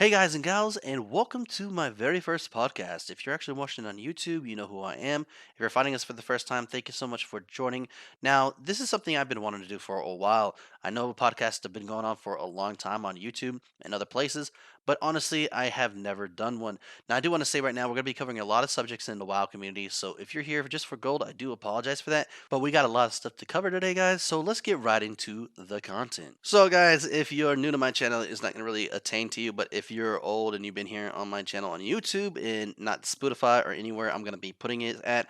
Hey guys and gals, and welcome to my very first podcast. If you're actually watching on YouTube, you know who I am. If you're finding us for the first time, thank you so much for joining. Now, this is something I've been wanting to do for a while. I know podcasts have been going on for a long time on YouTube and other places, but honestly, I have never done one. Now, I do want to say right now, we're going to be covering a lot of subjects in the WoW community, so if you're here just for gold, I do apologize for that, but we got a lot of stuff to cover today, guys, so let's get right into the content. So, guys, if you're new to my channel, it's not going to really attain to you, but if you're old and you've been here on my channel on YouTube and not Spotify or anywhere I'm going to be putting it at,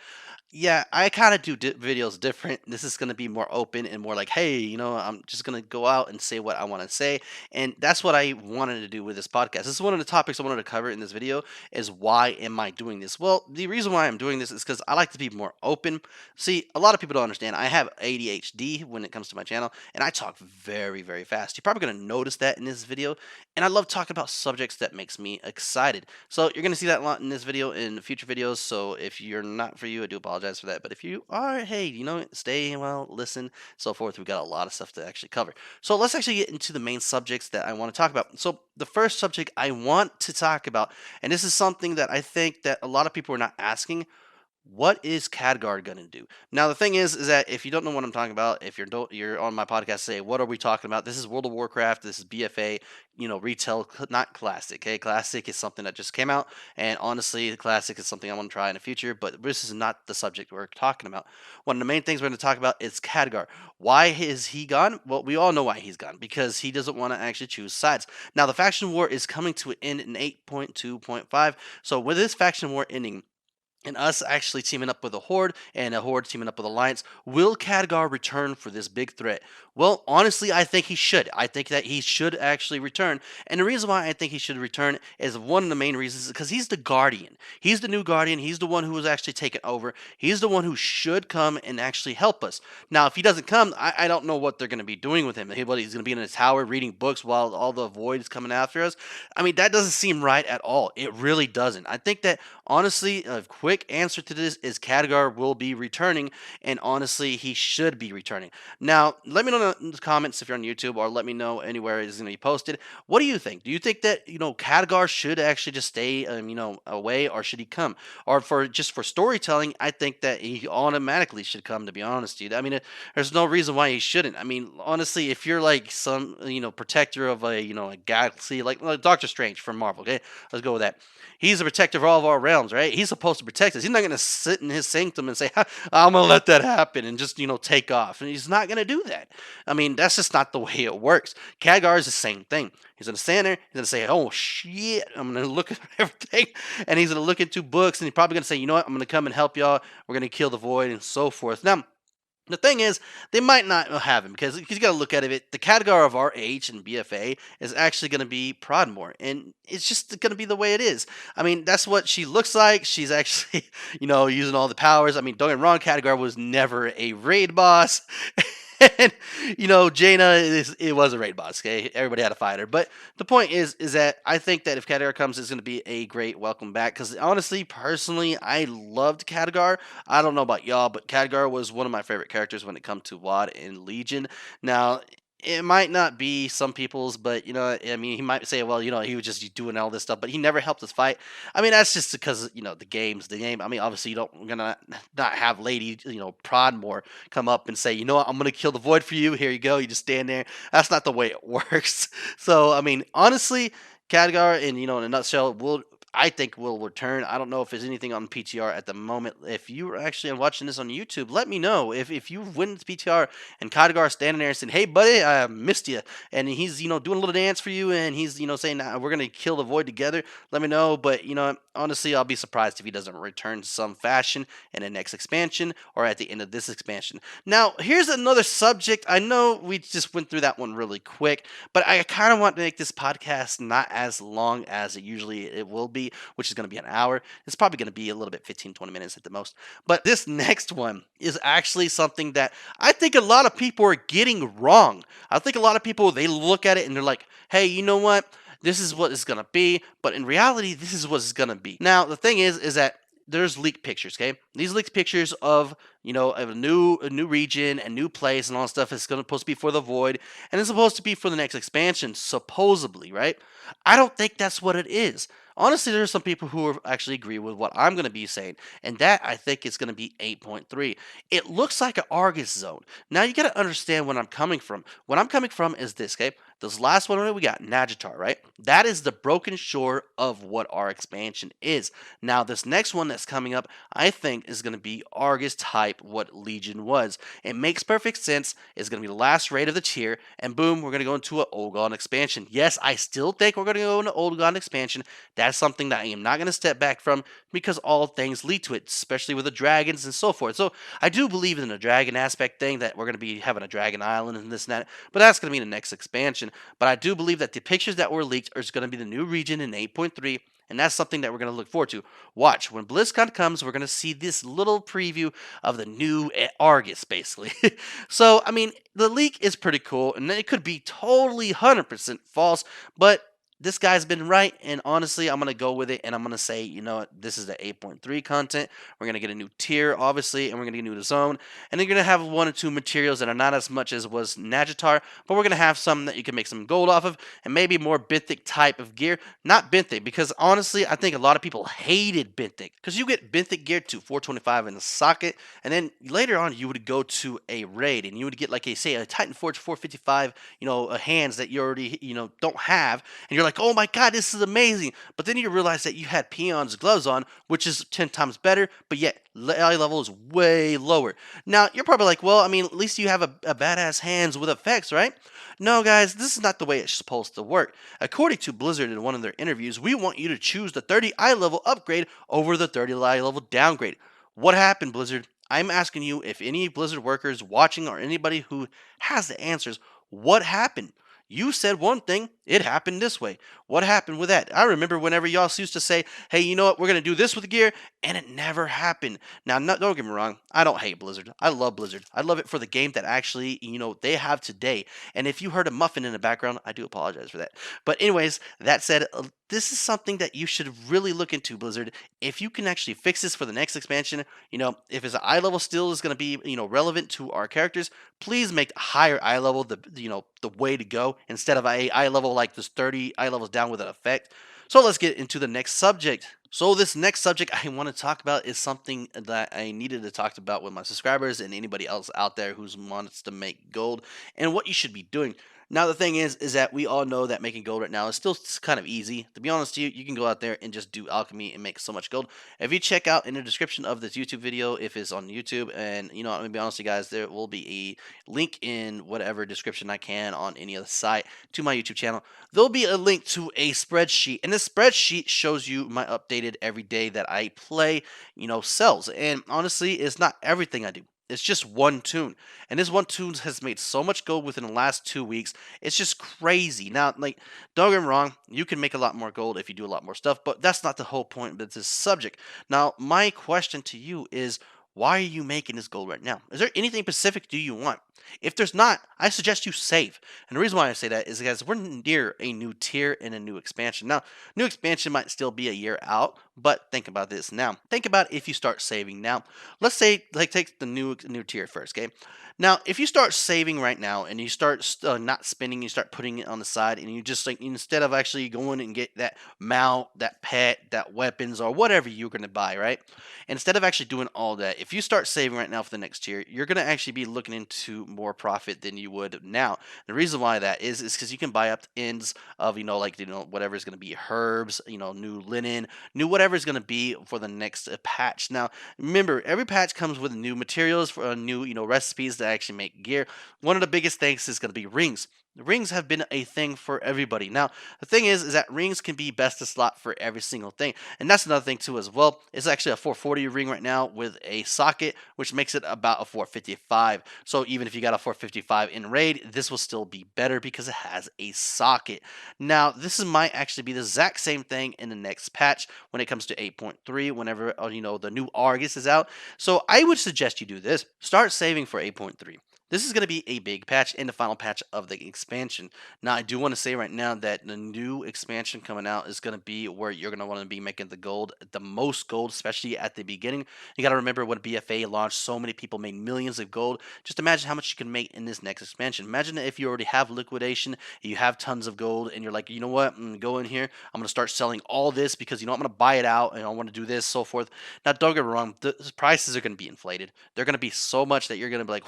yeah, I kind of do videos different. This is going to be more open and more like, hey, I'm just going to go out and say what I want to say. And that's what I wanted to do with this podcast. This is one of the topics I wanted to cover in this video is why am I doing this? Well, the reason why I'm doing this is because I like to be more open. See, a lot of people don't understand. I have ADHD when it comes to my channel, and I talk very, very fast. You're probably going to notice that in this video. And I love talking about subjects that makes me excited. So you're going to see that a lot in this video in future videos. So if you're not for you, I do apologize for that. But if you are, hey, stay well, listen, so forth. We've got a lot of stuff to actually cover. So let's actually get into the main subjects that I want to talk about. So the first subject I want to talk about, and this is something that I think that a lot of people are not asking, what is Khadgar gonna do? Now the thing is that if you don't know what I'm talking about, if you're on my podcast, say what are we talking about? This is World of Warcraft. This is BFA. Retail, not classic. Okay, classic is something that just came out, and honestly, the classic is something I want to try in the future. But this is not the subject we're talking about. One of the main things we're going to talk about is Khadgar. Why is he gone? Well, we all know why he's gone because he doesn't want to actually choose sides. Now the faction war is coming to an end in 8.2.5. So with this faction war ending, and us actually teaming up with a horde and a horde teaming up with alliance, will Khadgar return for this big threat? Well, honestly, I think he should. I think that he should actually return. And the reason why I think he should return is one of the main reasons because he's the guardian. He's the new guardian. He's the one who was actually taken over. He's the one who should come and actually help us. Now, if he doesn't come, I don't know what they're going to be doing with him. He's going to be in a tower reading books while all the void is coming after us. I mean, that doesn't seem right at all. It really doesn't. I think that honestly, a quick answer to this is Khadgar will be returning, and honestly, he should be returning. Now, let me know in the comments if you're on YouTube, or let me know anywhere it is going to be posted. What do you think? Do you think that Khadgar should actually just stay, away, or should he come? Or for storytelling, I think that he automatically should come. To be honest, dude, I mean, there's no reason why he shouldn't. I mean, honestly, if you're like some protector of a galaxy, like Doctor Strange from Marvel, okay, let's go with that. He's a protector of all of our realms, right? He's supposed to protect us. He's not going to sit in his sanctum and say, I'm going to let that happen and just, take off. And he's not going to do that. I mean, that's just not the way it works. Khadgar is the same thing. He's going to stand there. He's going to say, oh, shit, I'm going to look at everything. And he's going to look into books. And he's probably going to say, you know what? I'm going to come and help y'all. We're going to kill the void and so forth. Now, the thing is, they might not have him because you got to look at it. The Khadgar of our age in BFA is actually going to be Prodmore, and it's just going to be the way it is. I mean, that's what she looks like. She's actually, using all the powers. I mean, don't get me wrong, Khadgar was never a raid boss. And Jaina it was a raid boss. Okay, everybody had to fight her. But the point is that I think that if Khadgar comes, it's going to be a great welcome back. Because honestly, personally, I loved Khadgar. I don't know about y'all, but Khadgar was one of my favorite characters when it comes to WoD and Legion. Now, it might not be some people's, but I mean, he might say, well, he was just doing all this stuff, but he never helped us fight. I mean, that's just because the game. I mean, obviously, you're gonna not have Lady Prodmore come up and say, you know what, I'm gonna kill the void for you. Here you go. You just stand there. That's not the way it works. So, I mean, honestly, Khadgar, in a nutshell, I think will return. I don't know if there's anything on PTR at the moment. If you are actually watching this on YouTube, let me know. If you win the PTR and Khadgar standing there and saying, hey, buddy, I missed you. And he's, doing a little dance for you. And he's, saying, nah, we're going to kill the void together. Let me know. But, honestly, I'll be surprised if he doesn't return some fashion in the next expansion or at the end of this expansion. Now, here's another subject. I know we just went through that one really quick, but I kind of want to make this podcast not as long as it will be, which is going to be an hour. It's probably going to be a little bit 15-20 minutes at the most. But this next one is actually something that I think a lot of people are getting wrong. I think a lot of people, they look at it and they're like, hey, you know what? This is what it's going to be. But in reality, this is what it's going to be. Now, the thing is that there's leaked pictures, okay? These leaked pictures of, of a new region and new place and all that stuff is supposed to be for the void, and it's supposed to be for the next expansion, supposedly, right? I don't think that's what it is. Honestly, there are some people who actually agree with what I'm going to be saying, and that I think is going to be 8.3. It looks like an Argus zone. Now you got to understand where I'm coming from. What I'm coming from is this, okay? This last one we got, Nagitar, right? That is the broken shore of what our expansion is. Now, this next one that's coming up, I think, is going to be Argus type what Legion was. It makes perfect sense. It's going to be the last raid of the tier, and boom, we're going to go into an Olgon expansion. Yes, I still think we're going to go into Olgon expansion. That's something that I am not going to step back from because all things lead to it, especially with the dragons and so forth. So I do believe in the dragon aspect thing that we're going to be having a dragon island and this and that, but that's going to be the next expansion. But I do believe that the pictures that were leaked are going to be the new region in 8.3, and that's something that we're going to look forward to. Watch, when BlizzCon comes, we're going to see this little preview of the new Argus, basically. So, I mean, the leak is pretty cool, and it could be totally 100% false, but this guy's been right, and honestly, I'm going to go with it, and I'm going to say, you know what, this is the 8.3 content. We're going to get a new tier, obviously, and we're going to get a new zone, and they're going to have one or two materials that are not as much as was Nagitar, but we're going to have some that you can make some gold off of, and maybe more benthic type of gear. Not benthic, because honestly, I think a lot of people hated benthic, because you get benthic gear to 425 in the socket, and then later on, you would go to a raid, and you would get, like, say, a Titan Forge 455, hands that you already, don't have, and you're like, oh my god, this is amazing. But then you realize that you had peons gloves on, which is 10 times better, but yet eye level is way lower. Now, you're probably like, well, I mean, at least you have a badass hands with effects, right? No, guys, this is not the way it's supposed to work. According to Blizzard in one of their interviews, we want you to choose the 30 eye level upgrade over the 30 eye level downgrade. What happened, Blizzard? I'm asking you, if any Blizzard workers watching or anybody who has the answers, what happened? You said one thing, it happened this way. What happened with that? I remember whenever y'all used to say, hey, you know what, we're going to do this with the gear, and it never happened. Now, don't get me wrong, I don't hate Blizzard. I love Blizzard. I love it for the game that actually, they have today. And if you heard a muffin in the background, I do apologize for that. But anyways, that said, this is something that you should really look into, Blizzard. If you can actually fix this for the next expansion, if it's an eye level still is going to be, relevant to our characters, please make higher eye level the way to go instead of a eye level like this 30 eye levels down with an effect. So let's get into the next subject. So this next subject I want to talk about is something that I needed to talk about with my subscribers and anybody else out there who wants to make gold and what you should be doing. Now the thing is that we all know that making gold right now is still kind of easy. To be honest with you, you can go out there and just do alchemy and make so much gold. If you check out in the description of this YouTube video, if it's on YouTube, and I'm gonna be honest with you guys, there will be a link in whatever description I can on any other site to my YouTube channel. There'll be a link to a spreadsheet, and this spreadsheet shows you my updated every day that I play, cells. And honestly, it's not everything I do. It's just one tune. And this one tune has made so much gold within the last 2 weeks. It's just crazy. Now, like, don't get me wrong, you can make a lot more gold if you do a lot more stuff, but that's not the whole point of this subject. Now, my question to you is, why are you making this gold right now? Is there anything specific do you want? If there's not, I suggest you save. And the reason why I say that is because we're near a new tier and a new expansion. Now, new expansion might still be a year out, but think about this now. Think about if you start saving now. Let's say, like, take the new tier first, okay? Now, if you start saving right now and you start not spending, you start putting it on the side, and you just, like, instead of actually going and get that mount, that pet, that weapons, or whatever you're going to buy, right? Instead of actually doing all that, if you start saving right now for the next year, you're going to actually be looking into more profit than you would now. The reason why that is because you can buy up ends of, whatever is going to be herbs, new linen, new whatever is going to be for the next patch. Now, remember, every patch comes with new materials for new, recipes to actually make gear. One of the biggest things is going to be rings. The rings have been a thing for everybody. Now, the thing is that rings can be best of slot for every single thing. And that's another thing too as well. It's actually a 440 ring right now with a socket, which makes it about a 455. So even if you got a 455 in raid, this will still be better because it has a socket. Now, this might actually be the exact same thing in the next patch when it comes to 8.3, whenever, the new Argus is out. So I would suggest you do this. Start saving for 8.3. This is going to be a big patch and the final patch of the expansion. Now, I do want to say right now that the new expansion coming out is going to be where you're going to want to be making the gold, the most gold, especially at the beginning. You got to remember when BFA launched, so many people made millions of gold. Just imagine how much you can make in this next expansion. Imagine if you already have liquidation, you have tons of gold, and you're like, you know what, I'm going to go in here, I'm going to start selling all this because, I'm going to buy it out and I want to do this, so forth. Now, don't get me wrong, the prices are going to be inflated. They're going to be so much that you're going to be like,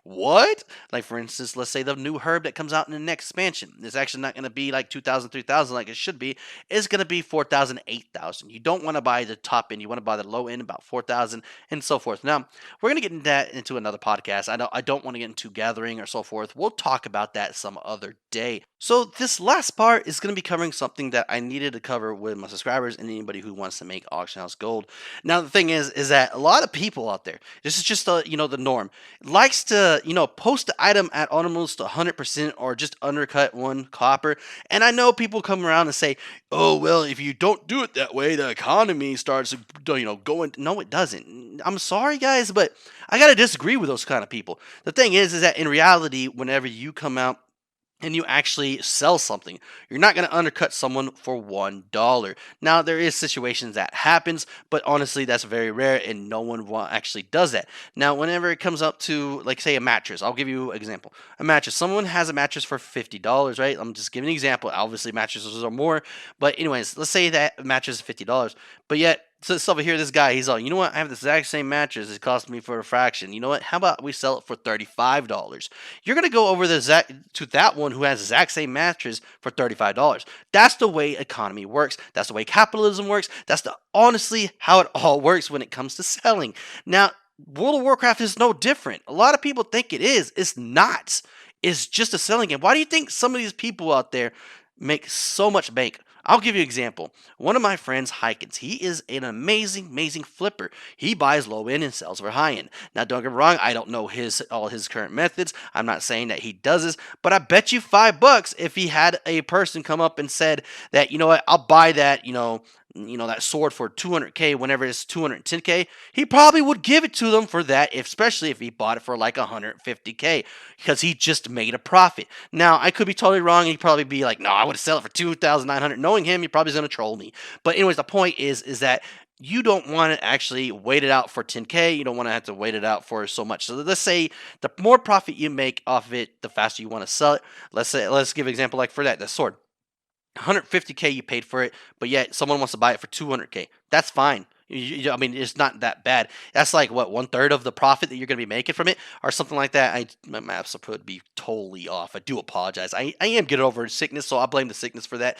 what? Like, for instance, let's say the new herb that comes out in the next expansion is actually not going to be like 2,000, 3,000 like it should be. It's going to be 4,000, 8,000. You don't want to buy the top end. You want to buy the low end, about 4,000 and so forth. Now, we're going to get into that into another podcast. I don't want to get into gathering or so forth. We'll talk about that some other day. So this last part is going to be covering something that I needed to cover with my subscribers and anybody who wants to make auction house gold. Now, the thing is that a lot of people out there, this is just the norm, likes to, post the item at almost 100% or just undercut one copper. And I know people come around and say, oh, well, if you don't do it that way, the economy starts, going. No, it doesn't. I'm sorry, guys, but I got to disagree with those kind of people. The thing is that in reality, whenever you come out and you actually sell something, you're not going to undercut someone for $1. Now, there is situations that happens, but honestly, that's very rare, and no one actually does that. Now, whenever it comes up to, like, say, a mattress, I'll give you an example. A mattress. Someone has a mattress for $50, right? I'm just giving an example. Obviously, mattresses are more, but anyways, let's say that mattress is $50, but yet, so this over here, this guy, he's all, you know what? I have the exact same mattress. It cost me for a fraction. You know what? How about we sell it for $35? You're gonna go over to that one who has the exact same mattress for $35. That's the way economy works. That's the way capitalism works. That's the honestly how it all works when it comes to selling. Now, World of Warcraft is no different. A lot of people think it is. It's not. It's just a selling game. Why do you think some of these people out there make so much bank? I'll give you an example. One of my friends, Hikens, he is an amazing, amazing flipper. He buys low end and sells for high end. Now, don't get me wrong, I don't know all his current methods. I'm not saying that he does this, but I bet you $5 if he had a person come up and said that, you know what, I'll buy that, that sword for 200k whenever it's 210k, he probably would give it to them for that, especially if he bought it for like 150k, because he just made a profit. Now, I could be totally wrong. He'd probably be like, no, I would sell it for 2,900. Knowing him, he probably is going to troll me. But anyways, the point is that you don't want to actually wait it out for 10k. You don't want to have to wait it out for so much. So let's say the more profit you make off of it, the faster you want to sell it. Let's give an example like for that, the sword. 150k you paid for it, but yet someone wants to buy it for 200k. That's fine. I mean, it's not that bad. That's like what, 1/3 of the profit that you're going to be making from it, or something like that. My maths would be totally off. I do apologize. I am getting over sickness, so I blame the sickness for that.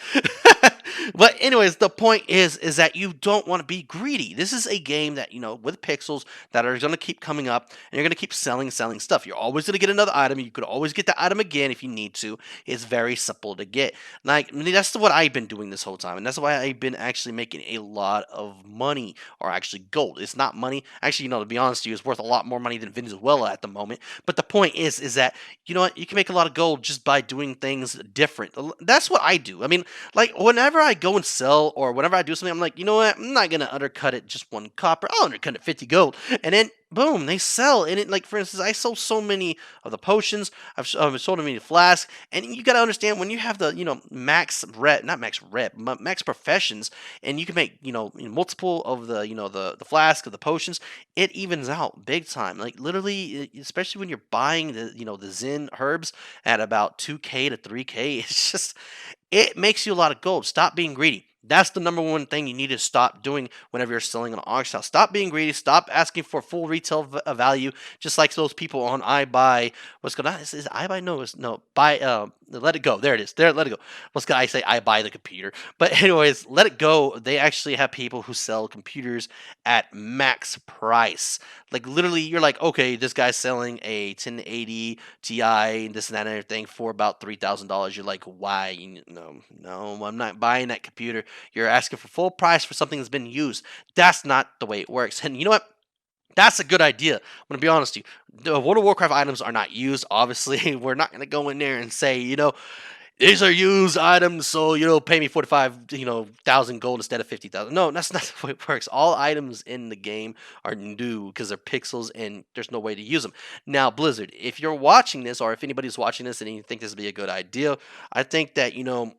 But anyways, the point is that you don't want to be greedy. This is a game that, with pixels that are going to keep coming up, and you're going to keep selling stuff. You're always going to get another item. You could always get the item again if you need to. It's very simple to get. Like, I mean, that's what I've been doing this whole time, and that's why I've been actually making a lot of money, or actually gold. It's not money. Actually, to be honest with you, it's worth a lot more money than Venezuela at the moment. But the point is that, you know what, you can make a lot of gold just by doing things different. That's what I do. I mean, like, whenever I go and sell, or whenever I do something, I'm like, you know what, I'm not gonna undercut it just one copper. I'll undercut it 50 gold, and then boom, they sell. And it, like, for instance, I sold so many of the potions. I've sold many flasks, and you got to understand, when you have the max rep, not max rep, max professions, and you can make multiple of the the flask of the potions, it evens out big time. Like, literally, especially when you're buying the the Zen herbs at about 2k to 3k, it's just, it makes you a lot of gold. Stop being greedy. That's the number one thing you need to stop doing whenever you're selling on auction house. Stop being greedy. Stop asking for full retail value, just like those people on iBuy. What's going on? Is iBuy? No, it's no buy. Let it go. There it is. There, let it go. What's going? I say I buy the computer, but anyways, let it go. They actually have people who sell computers at max price. Like, literally, you're like, okay, this guy's selling a 1080 Ti and this and that and everything for about $3,000. You're like, why? No, I'm not buying that computer. You're asking for full price for something that's been used. That's not the way it works. And you know what? That's a good idea. I'm going to be honest with you. The World of Warcraft items are not used, obviously. We're not going to go in there and say, these are used items, so pay me 45 thousand gold instead of 50,000. No, that's not the way it works. All items in the game are new because they're pixels and there's no way to use them. Now, Blizzard, if you're watching this, or if anybody's watching this and you think this would be a good idea, I think that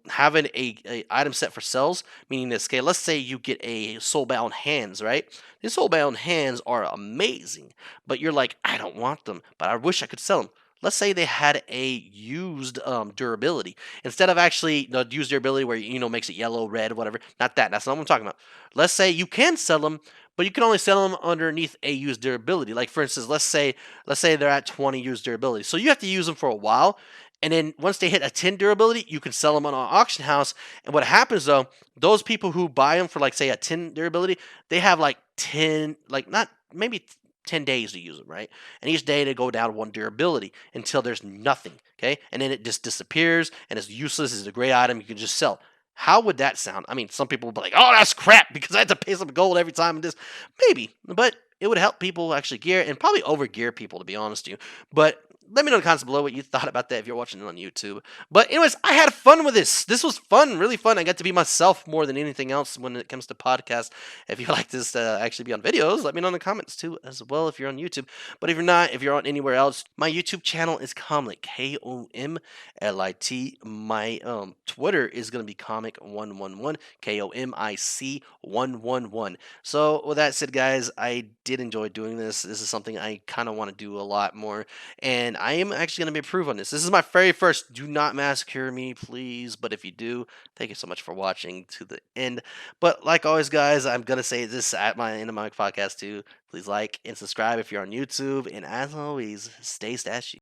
having a item set for cells, meaning this, okay, let's say you get a soulbound hands, right? These soulbound hands are amazing, but you're like, I don't want them, but I wish I could sell them. Let's say they had a used durability instead of actually the used durability where makes it yellow, red, whatever. Not that. That's not what I'm talking about. Let's say you can sell them, but you can only sell them underneath a used durability. Like for instance, let's say they're at 20 used durability, so you have to use them for a while. And then once they hit a 10 durability, you can sell them on an auction house. And what happens though, those people who buy them for like say a 10 durability, they have like 10, like not maybe 10 days to use them, right? And each day they go down one durability until there's nothing, okay? And then it just disappears and it's useless. It's a great item you can just sell. How would that sound? I mean, some people will be like, "Oh, that's crap," because I had to pay some gold every time and this. Maybe, but it would help people actually gear and probably over gear people, to be honest with you. But let me know in the comments below what you thought about that if you're watching it on YouTube. But anyways, I had fun with this. This was fun, really fun. I got to be myself more than anything else when it comes to podcasts. If you like this to actually be on videos, let me know in the comments too as well if you're on YouTube. But if you're not, if you're on anywhere else, my YouTube channel is Komlit, Komlit. My Twitter is gonna be Comic111, KOMIC111. So with that said, guys, I did enjoy doing this. This is something I kind of want to do a lot more, and I am actually going to be approved on this. This is my very first. Do not massacre me, please. But if you do, thank you so much for watching to the end. But like always, guys, I'm going to say this at my end of my podcast too. Please like and subscribe if you're on YouTube. And as always, stay stashy.